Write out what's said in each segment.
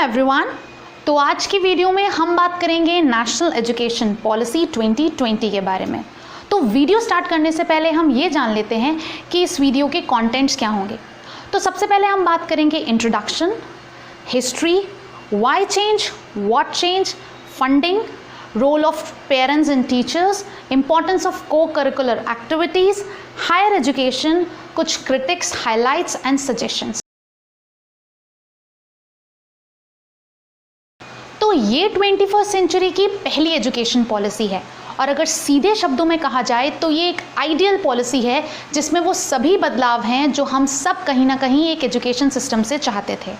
Everyone. तो आज की वीडियो में हम बात करेंगे नेशनल एजुकेशन पॉलिसी 2020 के बारे में। तो वीडियो स्टार्ट करने से पहले हम ये जान लेते हैं कि इस वीडियो के कंटेंट्स क्या होंगे। तो सबसे पहले हम बात करेंगे introduction, history, why change, what change, funding, role of parents and teachers, importance of co curricular activities, higher education, कुछ क्रिटिक्स, हाइलाइट्स एंड सजेशंस। तो ये 21st सेंचुरी की पहली एजुकेशन पॉलिसी है और अगर सीधे शब्दों में कहा जाए तो ये एक आइडियल पॉलिसी है जिसमें वो सभी बदलाव हैं जो हम सब कहीं ना कहीं एक एजुकेशन सिस्टम से चाहते थे।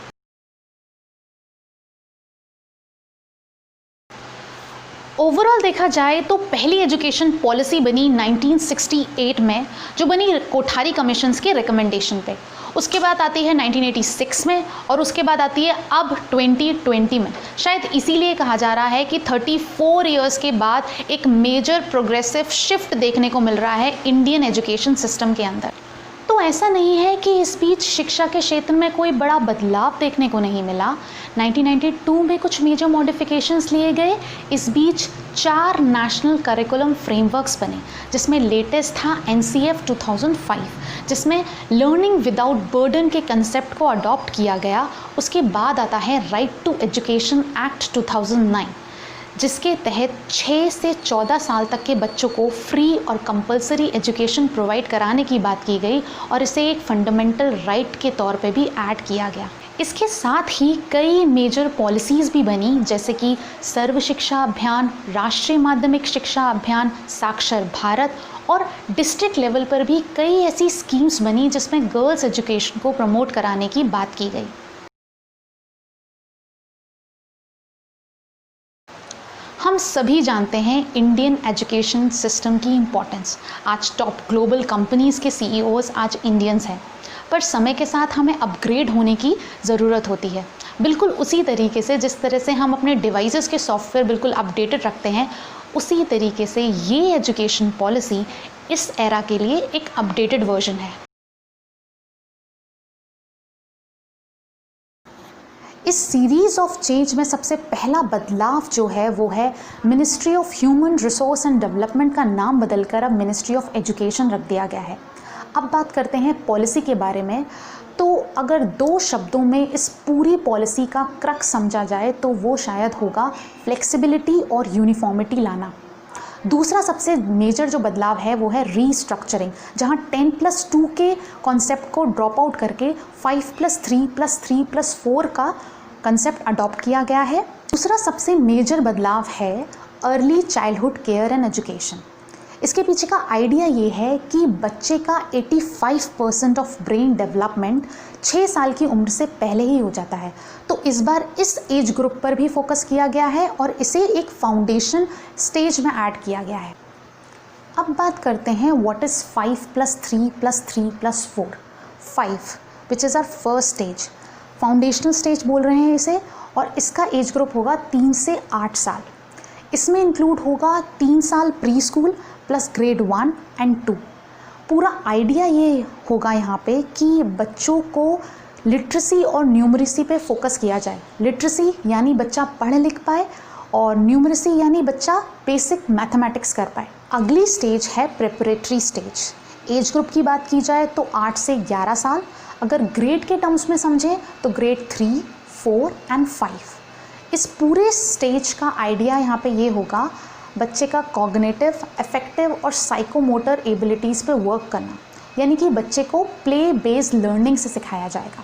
ओवरऑल देखा जाए तो पहली एजुकेशन पॉलिसी बनी 1968 में, जो बनी कोठारी कमीशंस के रिकमेंडेशन पे। उसके बाद आती है 1986 में और उसके बाद आती है अब 2020 में। शायद इसीलिए कहा जा रहा है कि 34 इयर्स के बाद एक मेजर प्रोग्रेसिव शिफ्ट देखने को मिल रहा है इंडियन एजुकेशन सिस्टम के अंदर। तो ऐसा नहीं है कि इस बीच शिक्षा के क्षेत्र में कोई बड़ा बदलाव देखने को नहीं मिला। 1992 में कुछ मेजर मॉडिफिकेशंस लिए गए। इस बीच 4 नेशनल करिकुलम फ्रेमवर्क्स बने, जिसमें लेटेस्ट था NCF 2005, जिसमें लर्निंग विदाउट बर्डन के कंसेप्ट को अडॉप्ट किया गया। उसके बाद आता है राइट टू एजुकेशन एक्ट 2009, जिसके तहत 6 से 14 साल तक के बच्चों को फ्री और कंपलसरी एजुकेशन प्रोवाइड कराने की बात की गई और इसे एक फंडामेंटल राइट के तौर पे भी ऐड किया गया। इसके साथ ही कई मेजर पॉलिसीज़ भी बनी, जैसे कि सर्व शिक्षा अभियान, राष्ट्रीय माध्यमिक शिक्षा अभियान, साक्षर भारत, और डिस्ट्रिक्ट लेवल पर भी कई ऐसी स्कीम्स बनी जिसमें गर्ल्स एजुकेशन को प्रमोट कराने की बात की गई। हम सभी जानते हैं इंडियन एजुकेशन सिस्टम की इम्पोर्टेंस। आज टॉप ग्लोबल कंपनीज़ के CEOs आज इंडियंस हैं, पर समय के साथ हमें अपग्रेड होने की ज़रूरत होती है। बिल्कुल उसी तरीके से जिस तरह से हम अपने डिवाइसेस के सॉफ्टवेयर बिल्कुल अपडेटेड रखते हैं, उसी तरीके से ये एजुकेशन पॉलिसी इस एरा के लिए एक अपडेटेड वर्जन है। इस सीरीज़ ऑफ चेंज में सबसे पहला बदलाव जो है वो है ministry of human resource and development का नाम बदलकर अब मिनिस्ट्री ऑफ एजुकेशन रख दिया गया है। अब बात करते हैं पॉलिसी के बारे में। तो अगर 2 शब्दों में इस पूरी पॉलिसी का क्रक्स समझा जाए तो वो शायद होगा फ्लेक्सिबिलिटी और यूनिफॉर्मिटी लाना। दूसरा सबसे मेजर जो बदलाव है वो है रीस्ट्रक्चरिंग, जहाँ 10+2 के कॉन्सेप्ट को ड्रॉप आउट करके 5+3+3+4 का कंसेप्ट अडॉप्ट किया गया है। दूसरा सबसे मेजर बदलाव है early childhood care and education. इसके पीछे का आइडिया ये है कि बच्चे का 85% ऑफ ब्रेन डेवलपमेंट 6 साल की उम्र से पहले ही हो जाता है। तो इस बार इस एज ग्रुप पर भी फोकस किया गया है और इसे एक फाउंडेशन स्टेज में ऐड किया गया है। अब बात करते हैं what is 5+3+3+4। 5 which is our first stage, foundational stage बोल रहे हैं इसे, और इसका एज ग्रुप होगा 3 से 8 साल। इसमें इंक्लूड होगा 3 साल pre school plus grade 1 and 2। पूरा आइडिया ये होगा यहाँ पे कि बच्चों को लिटरेसी और न्यूमरेसी पे फोकस किया जाए। लिटरेसी यानी बच्चा पढ़ लिख पाए और न्यूमरेसी यानी बच्चा बेसिक मैथमेटिक्स कर पाए। अगली स्टेज है प्रिपरेटरी स्टेज। एज ग्रुप की बात की जाए तो 8 से 11 साल। अगर ग्रेड के टर्म्स में समझें तो ग्रेड 3, 4 एंड 5। इस पूरे स्टेज का आइडिया यहाँ पे ये होगा बच्चे का कॉग्निटिव, अफेक्टिव और साइकोमोटर एबिलिटीज़ पे वर्क करना, यानी कि बच्चे को प्ले बेस्ड लर्निंग से सिखाया जाएगा।